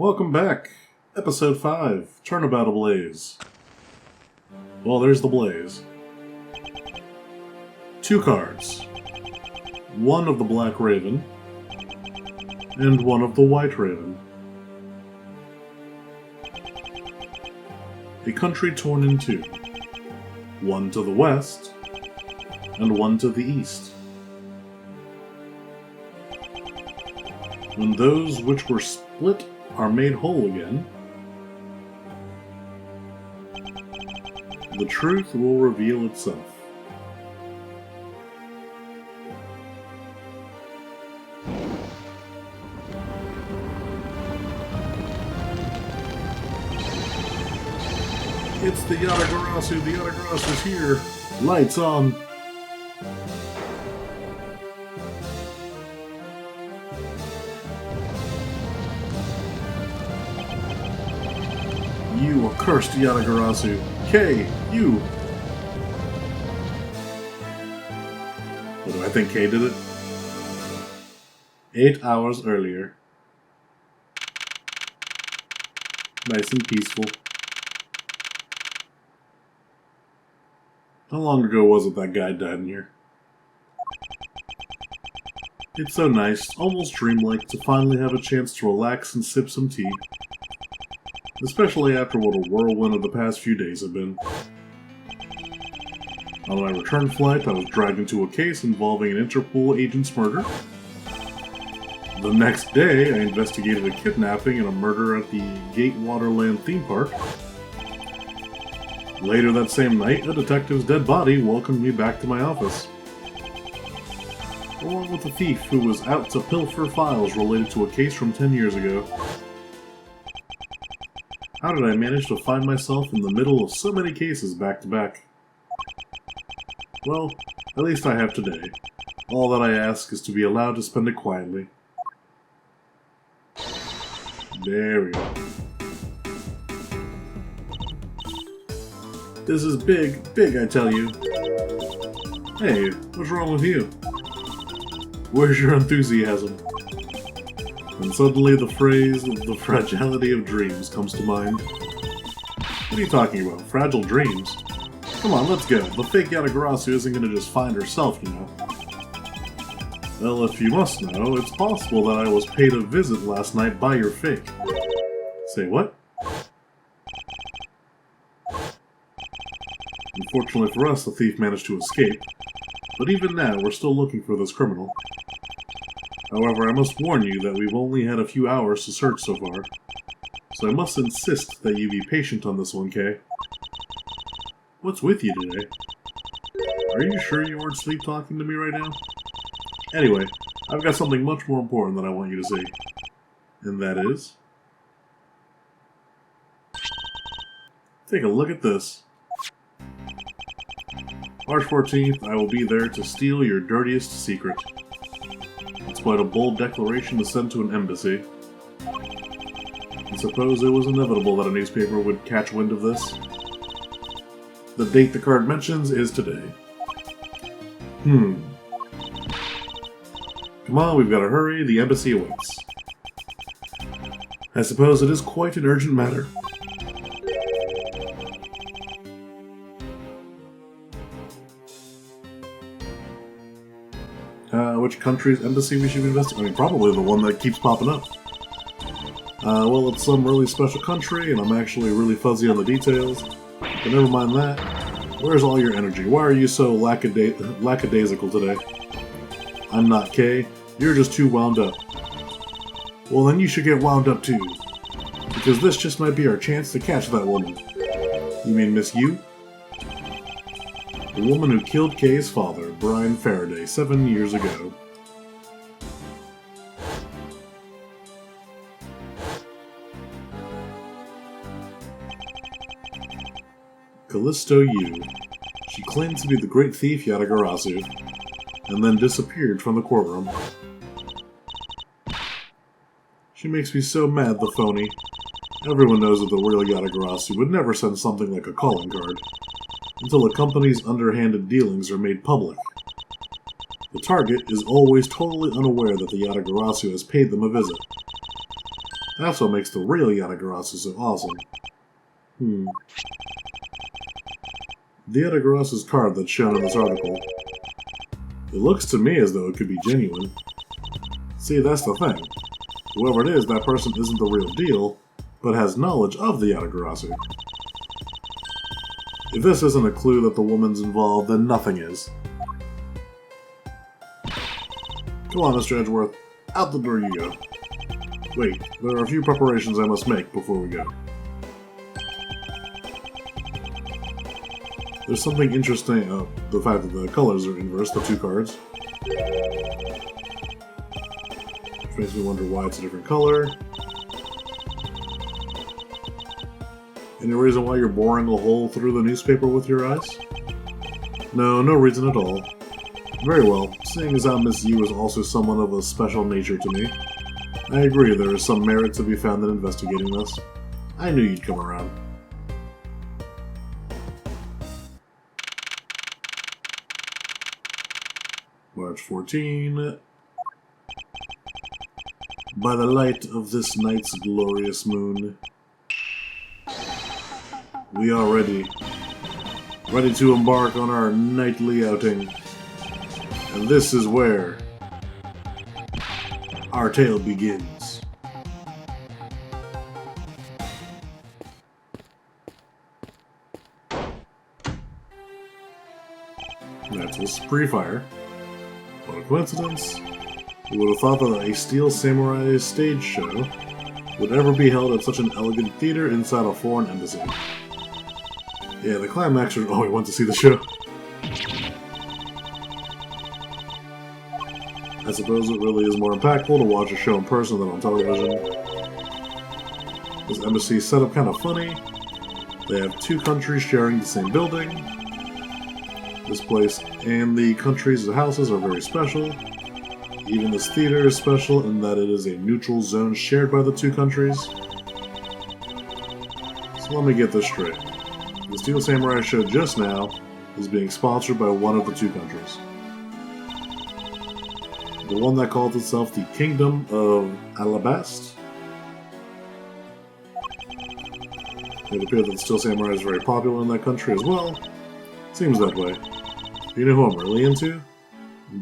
Welcome back. Episode 5, Turnabout Ablaze. Well, there's the blaze. 2 cards. One of the Black Raven, and one of the White Raven. A country torn in two. One to the west, and one to the east. When those which were split are made whole again, the truth will reveal itself. It's the Yatagarasu. The Yatagarasu's here. Lights on. You accursed Yatagarasu. K, you! What do I think K did it? 8 hours earlier. Nice and peaceful. How long ago was it that guy died in here? It's so nice, almost dreamlike, to finally have a chance to relax and sip some tea. Especially after what a whirlwind of the past few days have been. On my return flight, I was dragged into a case involving an Interpol agent's murder. The next day, I investigated a kidnapping and a murder at the Gatewaterland theme park. Later that same night, a detective's dead body welcomed me back to my office. Along with a thief who was out to pilfer files related to a case from 10 years ago. How did I manage to find myself in the middle of so many cases back to back? Well, at least I have today. All that I ask is to be allowed to spend it quietly. There we go. This is big, I tell you. Hey, what's wrong with you? Where's your enthusiasm? And suddenly the phrase, the fragility of dreams, comes to mind. What are you talking about? Fragile dreams? Come on, let's go. The fake Yatagarasu isn't going to just find herself, you know. Well, if you must know, it's possible that I was paid a visit last night by your fake. Say what? Unfortunately for us, the thief managed to escape. But even now, we're still looking for this criminal. However, I must warn you that we've only had a few hours to search so far. So I must insist that you be patient on this one, Kay. What's with you today? Are you sure you aren't sleep-talking to me right now? Anyway, I've got something much more important that I want you to see. And that is... take a look at this. March 14th, I will be there to steal your dirtiest secret. It's quite a bold declaration to send to an embassy. I suppose it was inevitable that a newspaper would catch wind of this. The date the card mentions is today. Come on, we've got to hurry, the embassy awaits. I suppose it is quite an urgent matter. Which country's embassy we should be investigating? I mean, probably the one that keeps popping up. Well, it's some really special country, and I'm actually really fuzzy on the details. But never mind that. Where's all your energy? Why are you so lackadaisical today? I'm not, Kay. You're just too wound up. Well, then you should get wound up too. Because this just might be our chance to catch that woman. You mean Miss Yu? The woman who killed Kay's father, Brian Faraday, 7 years ago. Callisto Yu. She claimed to be the great thief Yatagarasu, and then disappeared from the courtroom. She makes me so mad, the phony. Everyone knows that the real Yatagarasu would never send something like a calling card, until a company's underhanded dealings are made public. The target is always totally unaware that the Yatagarasu has paid them a visit. That's what makes the real Yatagarasu so awesome. The Yatagarasu's card that's shown in this article. It looks to me as though it could be genuine. See, that's the thing. Whoever it is, that person isn't the real deal, but has knowledge of the Yatagarasu. If this isn't a clue that the woman's involved, then nothing is. Come on, Mr. Edgeworth. Out the door you go. Wait, there are a few preparations I must make before we go. There's something interesting about the fact that the colors are inverse, the two cards. Which makes me wonder why it's a different color. Any reason why you're boring a hole through the newspaper with your eyes? No, no reason at all. Very well, seeing as how Miss Yu is also someone of a special nature to me, I agree there is some merit to be found in investigating this. I knew you'd come around. March 14. By the light of this night's glorious moon, we are ready to embark on our nightly outing. And this is where our tale begins. That's a pre-fire. What a coincidence. Who would have thought that a Steel Samurai stage show would ever be held at such an elegant theater inside a foreign embassy? Yeah, the climax was, oh, we went to see the show. I suppose it really is more impactful to watch a show in person than on television. This embassy is set up kind of funny. They have two countries sharing the same building. This place and the countries' houses are very special. Even this theater is special in that it is a neutral zone shared by the two countries. So let me get this straight. The Steel Samurai show just now is being sponsored by one of the two countries. The one that calls itself the Kingdom of Ablaze. It appears that the Steel Samurai is very popular in that country as well. Seems that way. You know who I'm really into?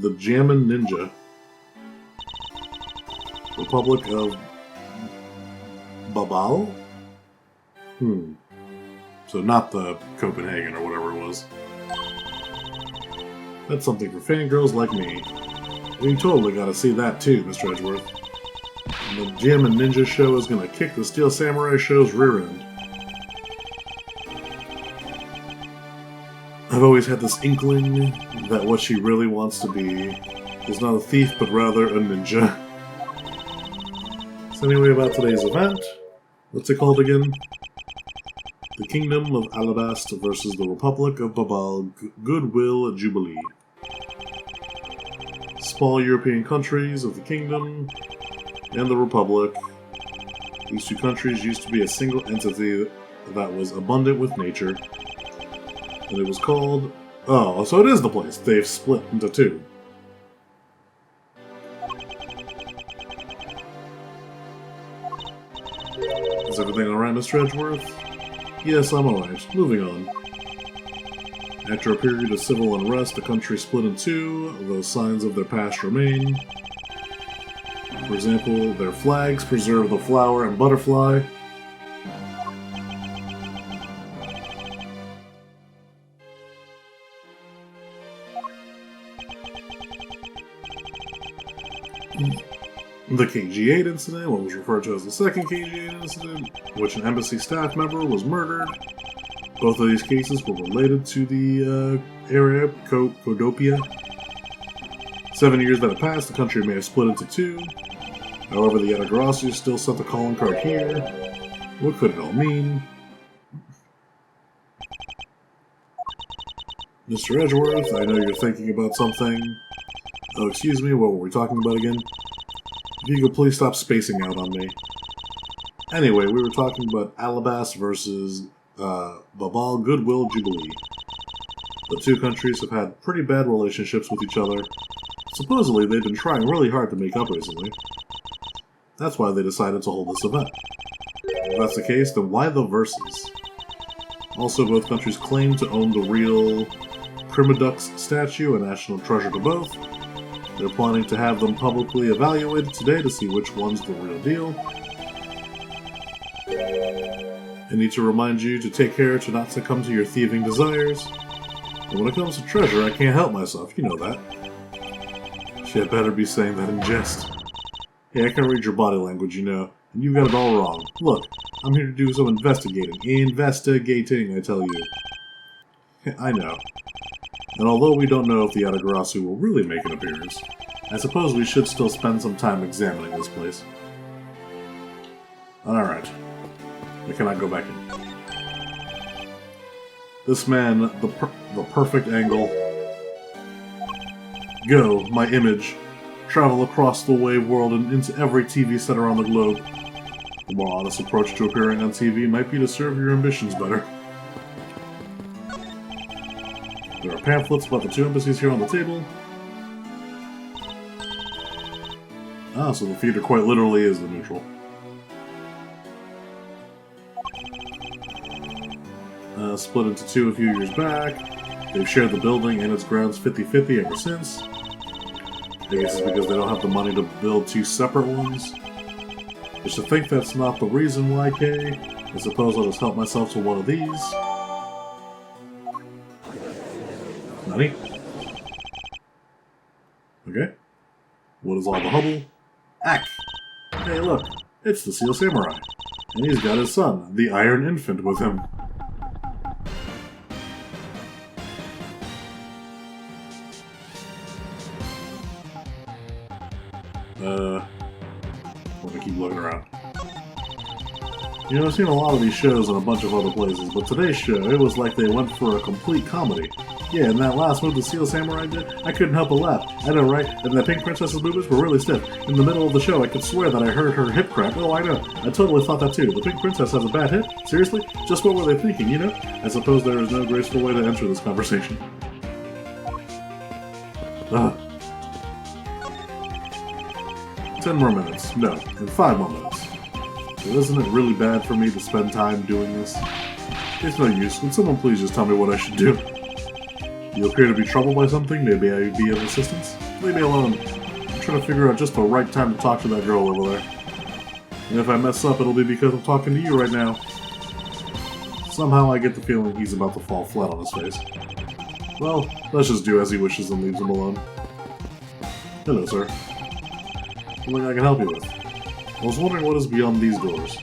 The Jammin' Ninja. Republic of Babal? So not the Copenhagen or whatever it was. That's something for fangirls like me. You totally gotta see that too, Mr. Edgeworth. And the Jammin' Ninja show is gonna kick the Steel Samurai show's rear end. I've always had this inkling that what she really wants to be is not a thief, but rather a ninja. So anyway, about today's event, what's it called again? The Kingdom of Ablaze versus the Republic of Babal Goodwill Jubilee. Small European countries of the Kingdom and the Republic. These two countries used to be a single entity that was abundant with nature. And it was called... Oh, so it is the place. They've split into two. Is everything alright, Mr. Edgeworth? Yes, I'm alright. Moving on. After a period of civil unrest, the country split in two, though signs of their past remain. For example, their flags preserve the flower and butterfly. The KG-8 incident, what was referred to as the second KG-8 incident, in which an embassy staff member was murdered. Both of these cases were related to the area, Codopia. 7 years that have passed, the country may have split into two. However, the Yatagarasu still sent the calling card here. What could it all mean? Mr. Edgeworth, I know you're thinking about something. Oh, excuse me, what were we talking about again? If you could please stop spacing out on me. Anyway, we were talking about Ablaze versus Babal Goodwill Jubilee. The two countries have had pretty bad relationships with each other. Supposedly, they've been trying really hard to make up recently. That's why they decided to hold this event. If that's the case, then why the verses? Also, both countries claim to own the real Primadux statue, a national treasure to both. They're planning to have them publicly evaluated today to see which one's the real deal. I need to remind you to take care to not succumb to your thieving desires. And when it comes to treasure, I can't help myself, you know that. Shit, better be saying that in jest. Hey, I can read your body language, you know, and you got it all wrong. Look, I'm here to do some investigating. Investigating, I tell you. I know. And although we don't know if the Atagarasu will really make an appearance, I suppose we should still spend some time examining this place. Alright. I cannot go back in. This man, the perfect angle. Go, my image. Travel across the wave world and into every TV set around the globe. The more honest approach to appearing on TV might be to serve your ambitions better. There are pamphlets about the 2 embassies here on the table. Ah, so the theater quite literally is the neutral. Split into 2 a few years back. They've shared the building and its grounds 50-50 ever since. I guess it's because they don't have the money to build 2 separate ones. Just to think that's not the reason why, Kay. I suppose I'll just help myself to one of these. Nani? Okay. What is all the hubble? Ack! Hey, look! It's the Seal Samurai! And he's got his son, the Iron Infant, with him. Let me keep looking around. You know, I've seen a lot of these shows in a bunch of other places, but today's show, it was like they went for a complete comedy. Yeah, and that last move the Seal Samurai did, I couldn't help but laugh. I know, right? And the Pink Princess's movements were really stiff. In the middle of the show, I could swear that I heard her hip crack. Oh, I know. I totally thought that too. The Pink Princess has a bad hip? Seriously? Just what were they thinking, you know? I suppose there is no graceful way to enter this conversation. Ugh. 10 more minutes. No, in 5 more minutes. So isn't it really bad for me to spend time doing this? It's no use. Would someone please just tell me what I should do? You appear to be troubled by something? Maybe I be of assistance? Leave me alone. I'm trying to figure out just the right time to talk to that girl over there. And if I mess up, it'll be because I'm talking to you right now. Somehow I get the feeling he's about to fall flat on his face. Well, let's just do as he wishes and leaves him alone. Hello, sir. Something I can help you with. I was wondering what is beyond these doors.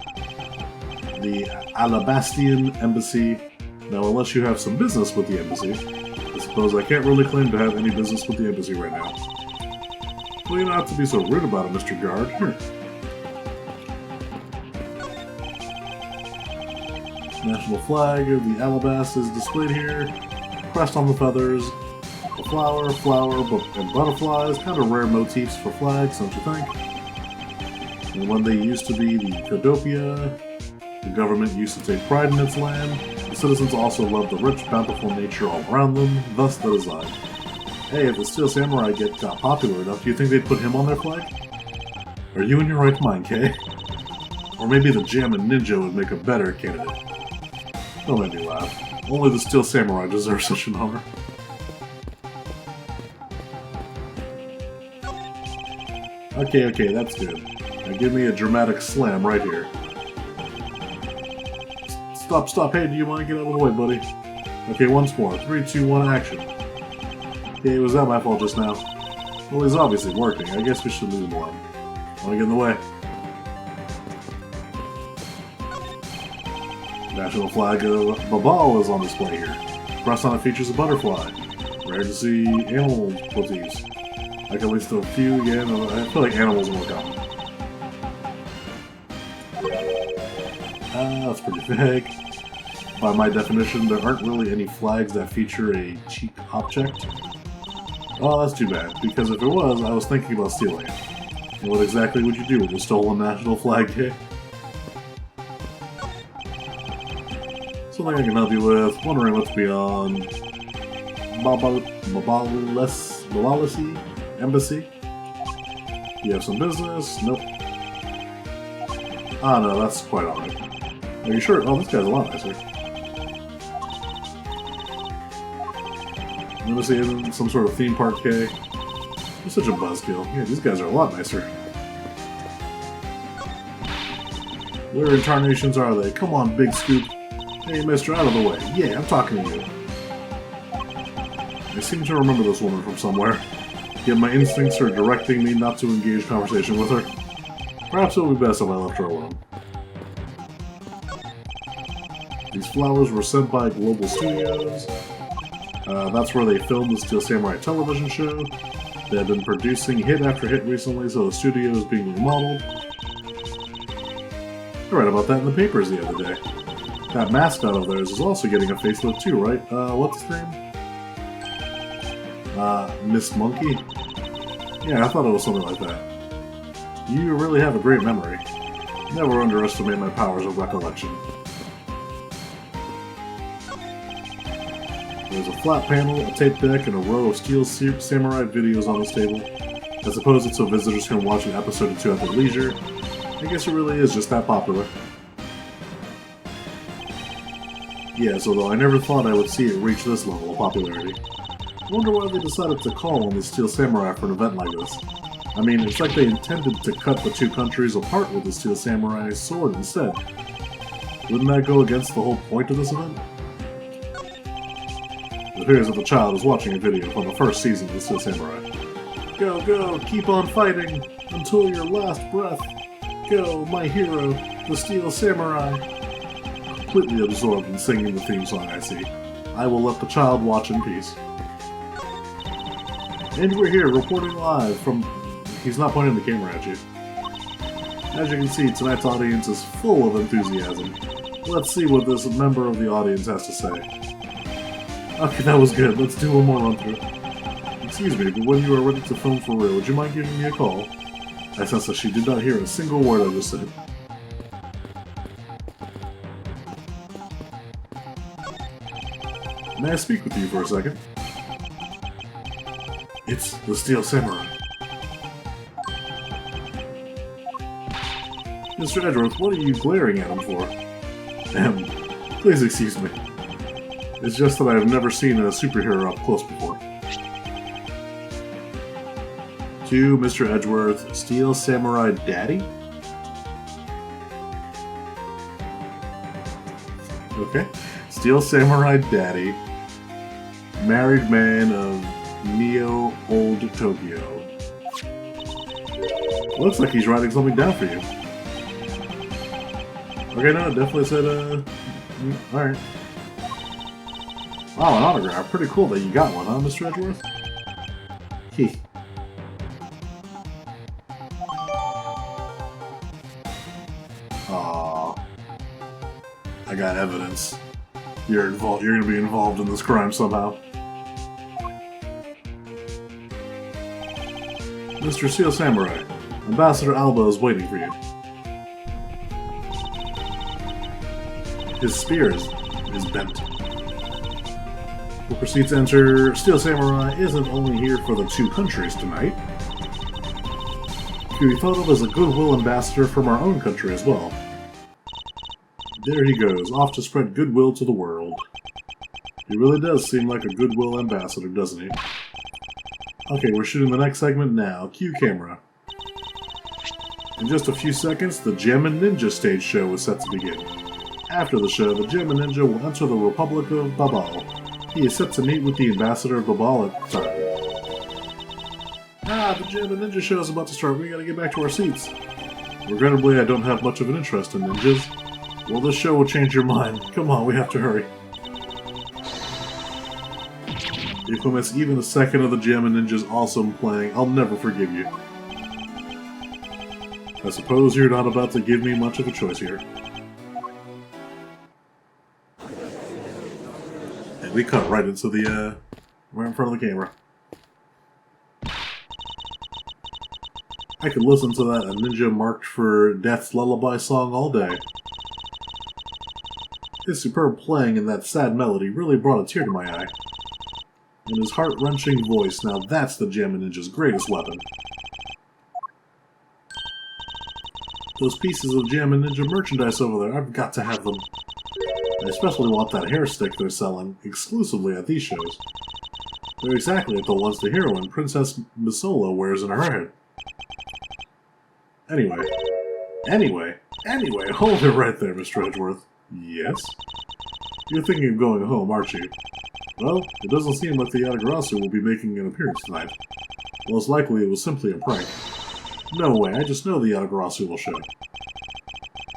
The Alabastian Embassy. Now, unless you have some business with the embassy, I suppose I can't really claim to have any business with the embassy right now. Well, you don't have to be so rude about it, Mr. Guard. Here. National flag of the Alabast is displayed here. Crest on the feathers. A flower, and butterflies. Kind of rare motifs for flags, don't you think? And when they used to be the Codopia, the government used to take pride in its land. The citizens also loved the rich, bountiful nature all around them, thus the design. Hey, if the Steel Samurai got popular enough, do you think they'd put him on their flag? Are you in your right mind, Kay? Or maybe the Jammin' Ninja would make a better candidate. Don't make me laugh. Only the Steel Samurai deserves such an honor. Okay, that's good. Now give me a dramatic slam right here. Stop, hey, do you mind getting out of the way, buddy? Okay, once more. 3, 2, 1, action. Okay, was that my fault just now? Well, he's obviously working. I guess we should leave him alone. Wanna get in the way? National flag of Babal is on display here. Pressed on it features a butterfly. Rare to see animal motifs. Like at least a few, yeah, no, I feel like animals are more common. That's pretty vague. By my definition, there aren't really any flags that feature a cheap object. Well, that's too bad, because if it was, I was thinking about stealing it. And what exactly would you do with a stolen national flag kit? Something I can help you with, wondering what's beyond Babalasi Embassy? You have some business? Nope. Ah, no, that's quite alright. Are you sure? Oh, this guy's a lot nicer. I'm gonna see in some sort of theme park K. He's such a buzzkill. Yeah, these guys are a lot nicer. Where incarnations are they? Come on, Big Scoop. Hey, mister, out of the way. Yeah, I'm talking to you. I seem to remember this woman from somewhere, yet my instincts are directing me not to engage conversation with her. Perhaps it would be best if I left her alone. These flowers were sent by Global Studios. That's where they filmed the Steel Samurai television show. They have been producing hit after hit recently, so the studio is being remodeled. I read about that in the papers the other day. That mascot of theirs is also getting a facelift too, right? What's his name? Miss Monkey? Yeah, I thought it was something like that. You really have a great memory. Never underestimate my powers of recollection. There's a flat panel, a tape deck, and a row of Steel Samurai videos on this table. I suppose it's so visitors can watch an episode or two at their leisure. I guess it really is just that popular. Yes, although I never thought I would see it reach this level of popularity. I wonder why they decided to call on the Steel Samurai for an event like this. I mean, it's like they intended to cut the two countries apart with the Steel Samurai sword instead. Wouldn't that go against the whole point of this event? It appears that the child is watching a video from the first season of the Steel Samurai. Go, go, keep on fighting until your last breath. Go, my hero, the Steel Samurai. Completely absorbed in singing the theme song, I see. I will let the child watch in peace. And we're here, reporting live from... He's not pointing the camera at you. As you can see, tonight's audience is full of enthusiasm. Let's see what this member of the audience has to say. Okay, that was good. Let's do one more run-through. Excuse me, but when you are ready to film for real, would you mind giving me a call? I sense that she did not hear a single word I just said. May I speak with you for a second? It's the Steel Samurai. Mr. Edgeworth, what are you glaring at him for? Please excuse me. It's just that I have never seen a superhero up close before. To Mr. Edgeworth, Steel Samurai Daddy? Okay. Steel Samurai Daddy, married man of Neo Old Tokyo. Looks like he's writing something down for you. Okay, no, it definitely said, alright. Wow, an autograph. Pretty cool that you got one, huh, Mr. Edgeworth? Heh. Aww. I got evidence. You're gonna be involved in this crime somehow. Mr. Steel Samurai, Ambassador Alba is waiting for you. His spear is bent. We'll proceed to enter. Steel Samurai isn't only here for the two countries tonight. He will be thought of as a goodwill ambassador from our own country as well. There he goes, off to spread goodwill to the world. He really does seem like a goodwill ambassador, doesn't he? Okay, we're shooting the next segment now. Cue camera. In just a few seconds, the Gem and Ninja stage show is set to begin. After the show, the Gem and Ninja will enter the Republic of Babal. He is set to meet with the ambassador of Babal at the time. Ah, the Gem and Ninja show is about to start. We gotta get back to our seats. Regrettably, I don't have much of an interest in ninjas. Well, this show will change your mind. Come on, we have to hurry. If you miss even a second of the Gem and Ninja's awesome playing, I'll never forgive you. I suppose you're not about to give me much of a choice here. And we cut right into the, right in front of the camera. I could listen to that ninja marked for Death's Lullaby song all day. His superb playing and that sad melody really brought a tear to my eye. And his heart-wrenching voice, now that's the Gem and Ninja's greatest weapon. Those pieces of Jam and Ninja merchandise over there, I've got to have them. I especially want that hair stick they're selling, exclusively at these shows. They're exactly like the ones the heroine, Princess Misola, wears in her head. Anyway, hold it right there, Mr. Edgeworth. Yes? You're thinking of going home, aren't you? Well, it doesn't seem like the Yatagarasu will be making an appearance tonight. Most likely it was simply a prank. No way, I just know the Yatagarasu will show.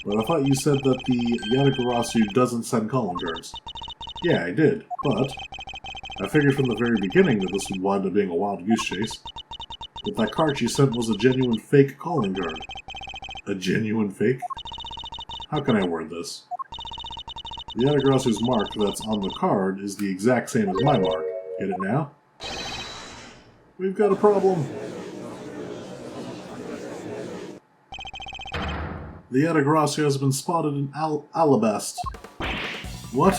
But I thought you said that the Yatagarasu doesn't send calling cards. Yeah, I did, but I figured from the very beginning that this would wind up being a wild goose chase. But that card you sent was a genuine fake calling card. A genuine fake? How can I word this? The Yatagarasu's mark that's on the card is the exact same as my mark. Get it now? We've got a problem! The Yatagarasu has been spotted in Alabast. What?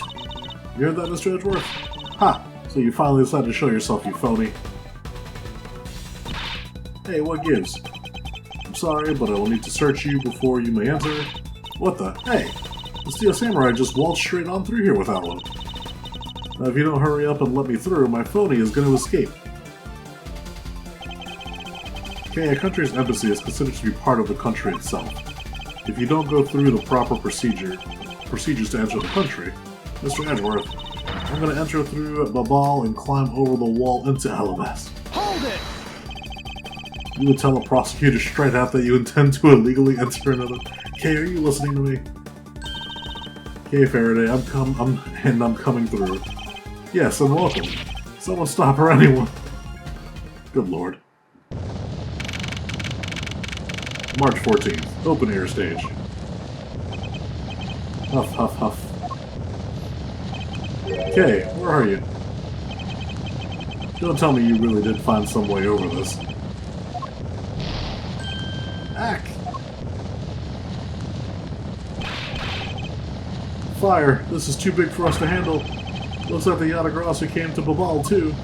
You heard that, Mr. Edgeworth? Ha! So you finally decided to show yourself, you phony. Hey, what gives? I'm sorry, but I will need to search you before you may enter. What the? Hey! The Steel Samurai just waltzed straight on through here without one. Now if you don't hurry up and let me through, my phony is going to escape. Okay, a country's embassy is considered to be part of the country itself. If you don't go through the proper procedures to enter the country, Mr. Edgeworth, I'm going to enter through Babal and climb over the wall into Alabast. Hold it! You would tell a prosecutor straight out that you intend to illegally enter another... Kay, are you listening to me? Kay Faraday, I'm coming through. Yes, and welcome. Someone stop her, anyone. Good lord. March 14th, open air stage. Huff, huff, huff. Kay, where are you? Don't tell me you really did find some way over this. Ack! Fire! This is too big for us to handle. Looks like the Yatagarasu came to Babal, too.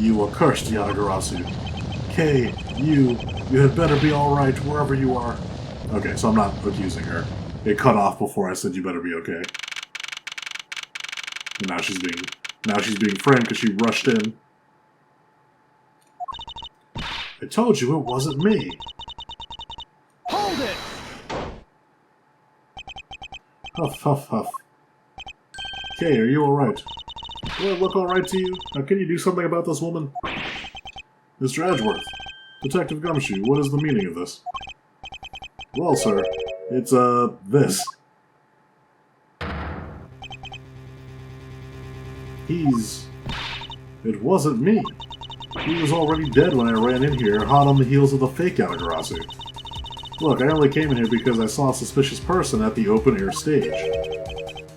You accursed Yatagarasu. Kay, you had better be alright wherever you are. Okay, so I'm not accusing her. It cut off before I said you better be okay. And now she's being framed because she rushed in. I told you it wasn't me. Hold it! Huff, huff, huff. Kay, are you alright? Will it look alright to you? Now can you do something about this woman? Mr. Edgeworth, Detective Gumshoe, what is the meaning of this? Well, sir, it's, this. It wasn't me. He was already dead when I ran in here, hot on the heels of the fake Yatagarasu. Look, I only came in here because I saw a suspicious person at the open-air stage.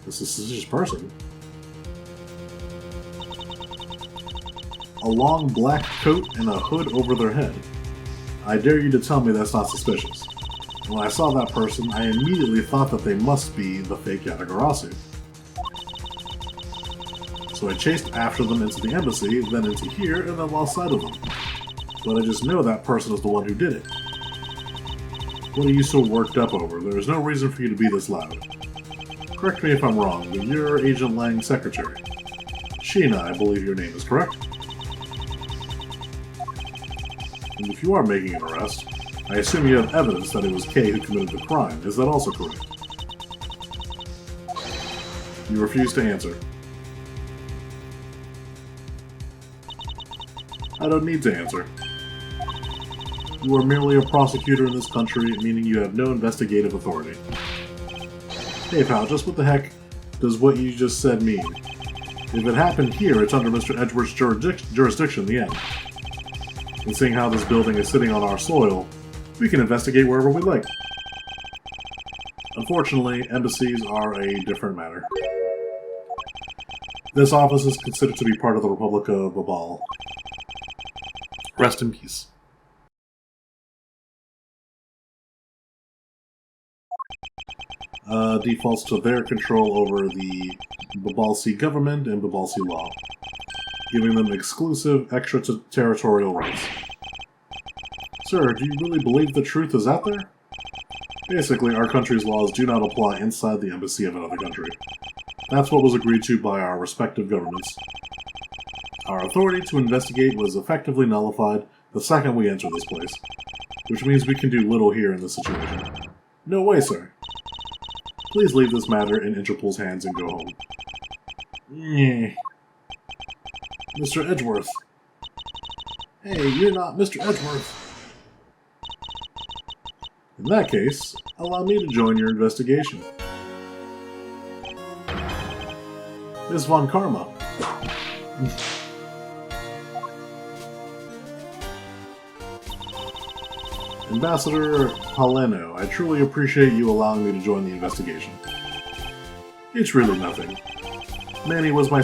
A suspicious person? A long black coat and a hood over their head. I dare you to tell me that's not suspicious. When I saw that person, I immediately thought that they must be the fake Yatagarasu. So I chased after them into the embassy, then into here, and then lost sight of them. But I just know that person is the one who did it. What are you so worked up over? There is no reason for you to be this loud. Correct me if I'm wrong, but you're Agent Lang's secretary. Sheena, I believe your name is correct. And if you are making an arrest, I assume you have evidence that it was Kay who committed the crime. Is that also correct? You refuse to answer. I don't need to answer. You are merely a prosecutor in this country, meaning you have no investigative authority. Hey pal, just what the heck does what you just said mean? If it happened here, it's under Mr. Edgeworth's jurisdiction in the end. And seeing how this building is sitting on our soil, we can investigate wherever we like. Unfortunately, embassies are a different matter. This office is considered to be part of the Republic of Babal. Rest in peace. Defaults to their control over the Babalsi government and Babalsi law, giving them exclusive extraterritorial rights. Sir, do you really believe the truth is out there? Basically, our country's laws do not apply inside the embassy of another country. That's what was agreed to by our respective governments. Our authority to investigate was effectively nullified the second we enter this place, which means we can do little here in this situation. No way, sir. Please leave this matter in Interpol's hands and go home. Nyeh. Mr. Edgeworth. Hey, you're not Mr. Edgeworth. In that case, allow me to join your investigation. Miss Von Karma. Ambassador Paleno, I truly appreciate you allowing me to join the investigation. It's really nothing. Manny was my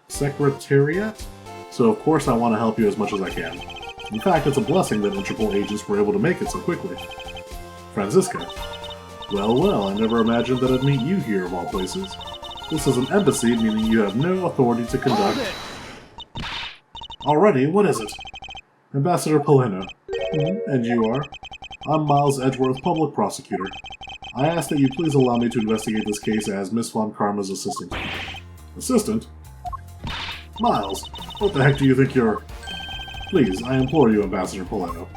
secretariat, so of course I want to help you as much as I can. In fact, it's a blessing that Interpol agents were able to make it so quickly. Franziska. Well, well, I never imagined that I'd meet you here of all places. This is an embassy, meaning you have no authority to conduct... Already, what is it? Ambassador Paleno. And you are? I'm Miles Edgeworth, Public Prosecutor. I ask that you please allow me to investigate this case as Miss Von Karma's assistant. Assistant? Miles, what the heck do you think you're... Please, I implore you, Ambassador Paleno.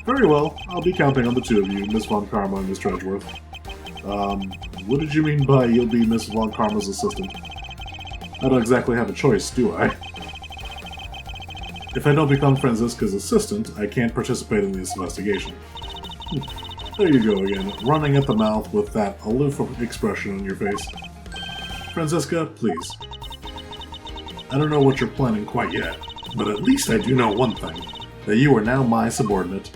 Very well, I'll be counting on the two of you, Miss Von Karma and Mr. Edgeworth. What did you mean by you'll be Miss Von Karma's assistant? I don't exactly have a choice, do I? If I don't become Franziska's assistant, I can't participate in this investigation. There you go again, running at the mouth with that aloof expression on your face. Franziska, please. I don't know what you're planning quite yet, but at least I do know one thing, that you are now my subordinate.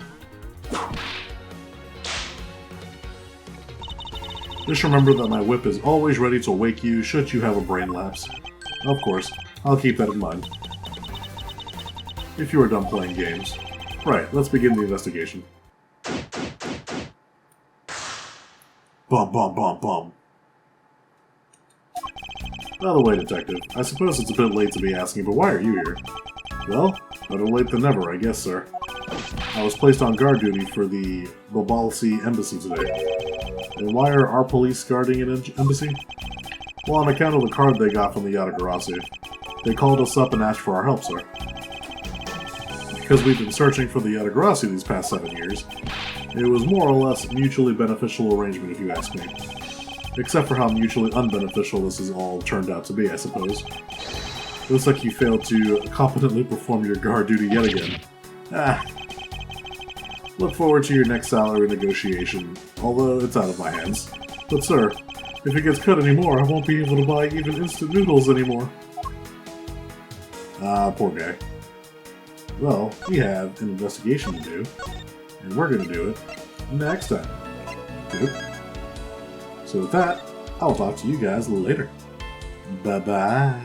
Just remember that my whip is always ready to wake you should you have a brain lapse. Of course, I'll keep that in mind. If you are done playing games. Right, let's begin the investigation. Bum bum bum bum. By the way, Detective, I suppose it's a bit late to be asking, but why are you here? Well, better late than never, I guess, sir. I was placed on guard duty for the Bobalsi Embassy today. And why are our police guarding an embassy? Well, on account of the card they got from the Yatagarasu. They called us up and asked for our help, sir. Because we've been searching for the Yatagarasu these past 7 years, it was more or less a mutually beneficial arrangement, if you ask me. Except for how mutually unbeneficial this has all turned out to be, I suppose. Looks like you failed to competently perform your guard duty yet again. Look forward to your next salary negotiation, although it's out of my hands. But sir, if it gets cut anymore, I won't be able to buy even instant noodles anymore. Poor guy. Well, we have an investigation to do, and we're going to do it next time. Good. So with that, I'll talk to you guys later. Bye-bye.